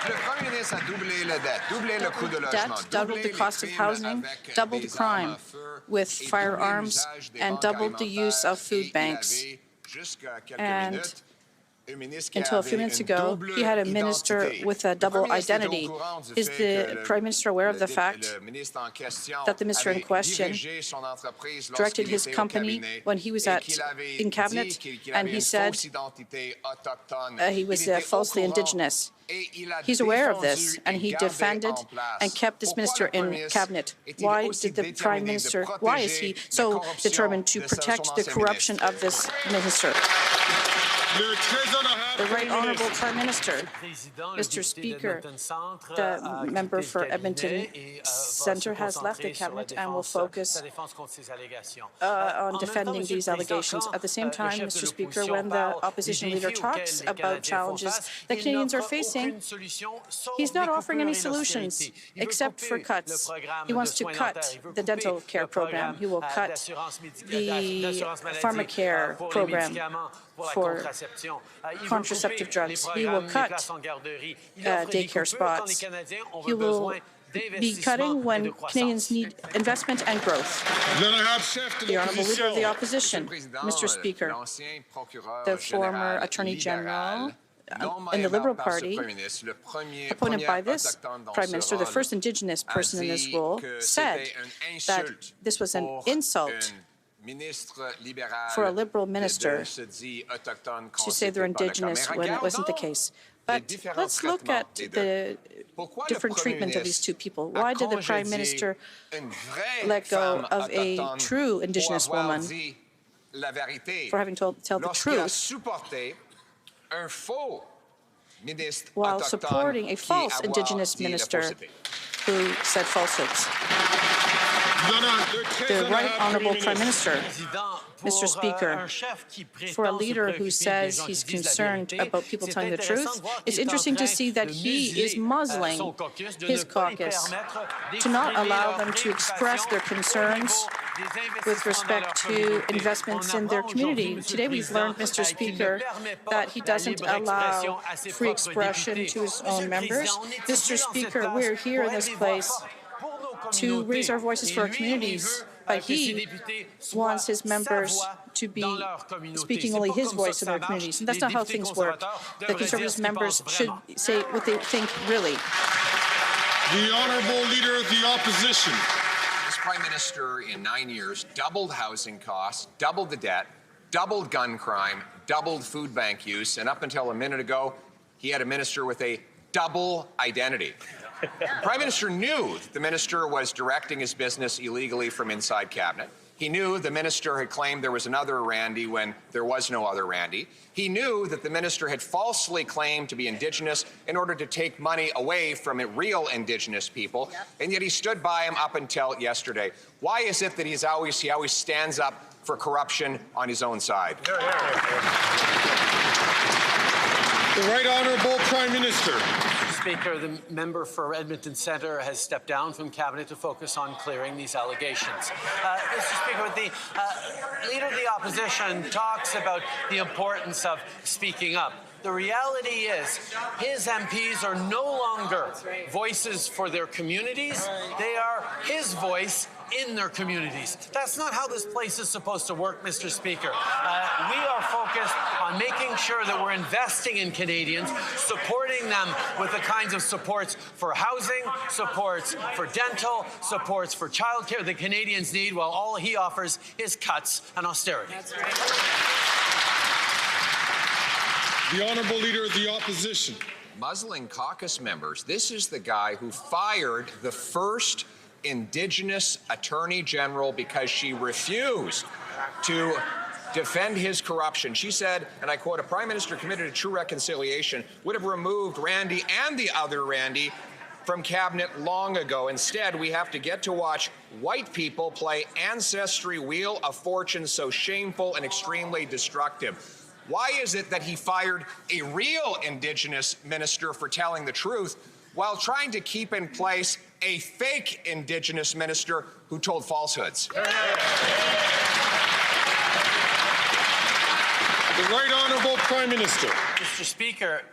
Le Premier ministre a doublé la dette, doublé le coût de logement, doubled the cost of housing, doubled crime with firearms, and doubled the use of food banks. And until a few minutes ago, he had a minister with a double identity. Is the Prime Minister aware of the fact that the minister in question directed his company when he was in cabinet, and he said he was falsely Indigenous? He's aware of this, and he defended and kept this minister in cabinet. Why did the Prime Minister, why is he so determined to protect the corruption of this minister? The Right Honourable Prime Minister, Mr. Speaker, the member for Edmonton Centre has left the cabinet and will focus on defending these allegations. At the same time, Mr. Speaker, when the opposition leader talks about challenges that Canadians are facing, he's not offering any solutions except for cuts. He wants to cut the dental care program. He will cut the pharmacare program for contraceptive drugs. He will cut daycare spots. He will be cutting when Canadians need investment and growth. The Honourable Leader of the Opposition, Mr. Speaker, the former Attorney General in the Liberal Party, appointed by this Prime Minister, the first Indigenous person in this role, said that this was an insult for a Liberal minister to say they're Indigenous when it wasn't the case. But let's look at the different treatment of these two people. Why did the Prime Minister let go of a true Indigenous woman for having to tell the truth while supporting a false Indigenous minister who said falsehoods? The Right Honourable Prime Minister, Mr. Speaker, for a leader who says he's concerned about people telling the truth, it's interesting to see that he is muzzling his caucus to not allow them to express their concerns with respect to investments in their community. Today we've learned, Mr. Speaker, that he doesn't allow free expression to his own members. Mr. Speaker, we're here in this place to raise our voices for our communities, but he wants his members to be speaking only his voice in their communities, and that's not how things work. The Conservative members should say what they think, really. The Honourable Leader of the Opposition. This Prime Minister in 9 years doubled housing costs, doubled the debt, doubled gun crime, doubled food bank use, and up until a minute ago, he had a minister with a double identity. The Prime Minister knew that the minister was directing his business illegally from inside cabinet. He knew the minister had claimed there was another Randy when there was no other Randy. He knew that the minister had falsely claimed to be Indigenous in order to take money away from real Indigenous people, and yet he stood by him up until yesterday. Why is it that he always stands up for corruption on his own side? The Right Honourable Prime Minister. Speaker, the member for Edmonton Centre has stepped down from cabinet to focus on clearing these allegations. Mr. Speaker, the Leader of the Opposition talks about the importance of speaking up. The reality is his MPs are no longer voices for their communities. They are his voice in their communities. That's not how this place is supposed to work, Mr. Speaker. We are focused on making sure that we're investing in Canadians, supporting them with the kinds of supports for housing, supports for dental, supports for childcare that Canadians need, while all he offers is cuts and austerity. That's right. The Honourable Leader of the Opposition. Muzzling caucus members. This is the guy who fired the first Indigenous Attorney General because she refused to defend his corruption. She said, and I quote, "A Prime Minister committed to true reconciliation would have removed Randy and the other Randy from cabinet long ago. Instead, we have to get to watch white people play ancestry wheel of fortune so shameful and extremely destructive." Why is it that he fired a real Indigenous minister for telling the truth while trying to keep in place a fake Indigenous minister who told falsehoods? The Right Honourable Prime Minister. Mr. Speaker,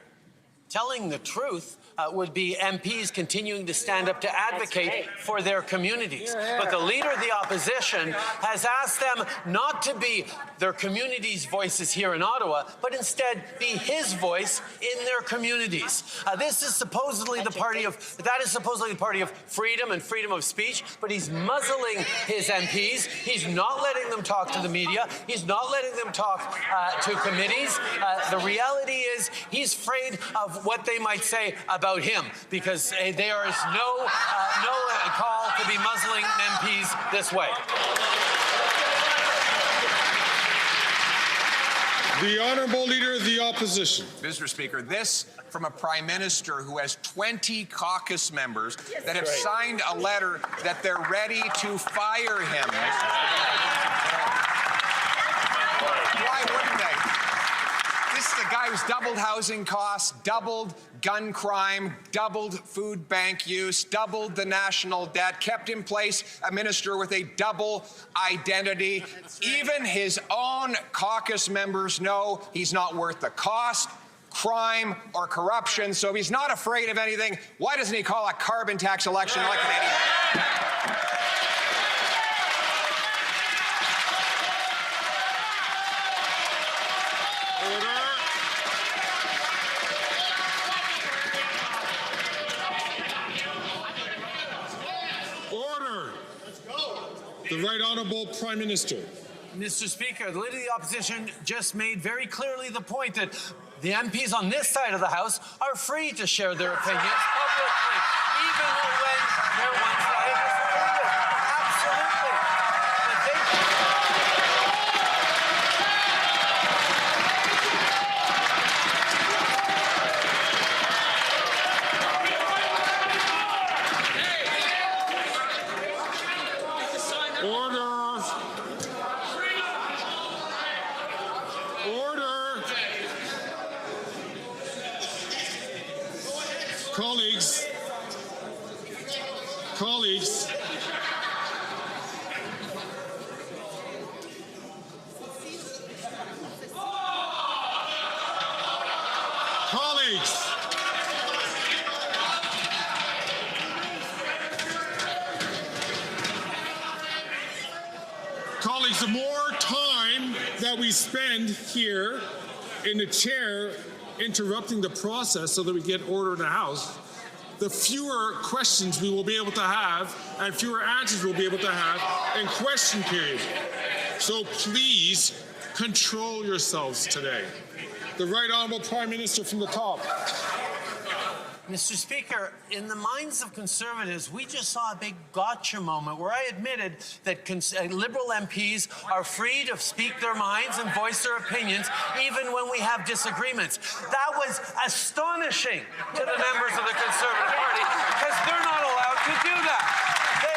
telling the truth would be MPs continuing to stand up to advocate for their communities. But the Leader of the Opposition has asked them not to be their community's voices here in Ottawa, but instead be his voice in their communities. This is supposedly the party of freedom and freedom of speech, but he's muzzling his MPs. He's not letting them talk to the media. He's not letting them talk to committees. The reality is he's afraid of what they might say about him, because there is no call to be muzzling MPs this way. The Honourable Leader of the Opposition. Mr. Speaker, this from a Prime Minister who has 20 caucus members that have signed a letter that they're ready to fire him. Why wouldn't they? This is the guy who's doubled housing costs, doubled gun crime, doubled food bank use, doubled the national debt, kept in place a minister with a double identity. Even his own caucus members know he's not worth the cost, crime, or corruption. So if he's not afraid of anything, why doesn't he call a carbon tax election like an idiot? The Right Honourable Prime Minister. Mr. Speaker, the Leader of the Opposition just made very clearly the point that the MPs on this side of the House are free to share their opinions publicly, even when they're one-sided disagree with. Absolutely. Colleagues, the more time that we spend here in the chair interrupting the process so that we get order in the House, the fewer questions we will be able to have and fewer answers we'll be able to have in question period. So please control yourselves today. The Right Honourable Prime Minister from the top. Mr. Speaker, in the minds of Conservatives, we just saw a big gotcha moment where I admitted that Liberal MPs are free to speak their minds and voice their opinions, even when we have disagreements. That was astonishing to the members of the Conservative Party, because they're not allowed to do that. They